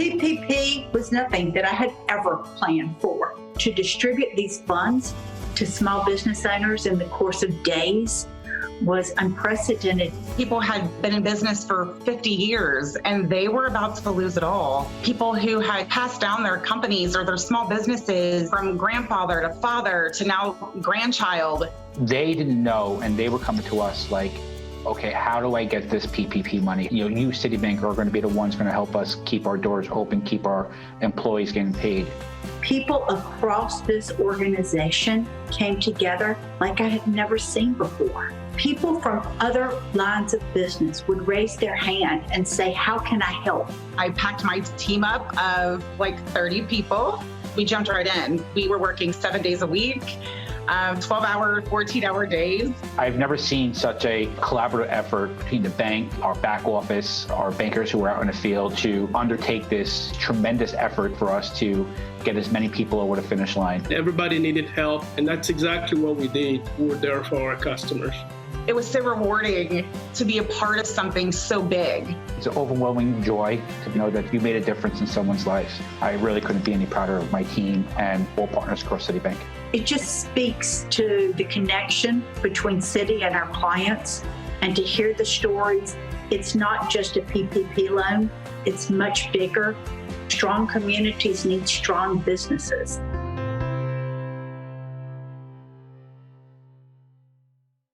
PPP was nothing that I had ever planned for. To distribute these funds to small business owners in the course of days was unprecedented. People had been in business for 50 years and they were about to lose it all. People who had passed down their companies or their small businesses from grandfather to father to now grandchild. They didn't know, and they were coming to us like, okay, how do I get this PPP money? You Citibank are going to be the ones going to help us keep our doors open, keep our employees getting paid. People across this organization came together like I had never seen before. People from other lines of business would raise their hand and say, how can I help? I packed my team up of like 30 people. We jumped right in. We were working 7 days a week. 12-hour, 14-hour days. I've never seen such a collaborative effort between the bank, our back office, our bankers who are out in the field to undertake this tremendous effort for us to get as many people over the finish line. Everybody needed help, and that's exactly what we did. We were there for our customers. It was so rewarding to be a part of something so big. It's an overwhelming joy to know that you made a difference in someone's life. I really couldn't be any prouder of my team and all partners across Citibank. It just speaks to the connection between Citi and our clients, and to hear the stories. It's not just a PPP loan, it's much bigger. Strong communities need strong businesses.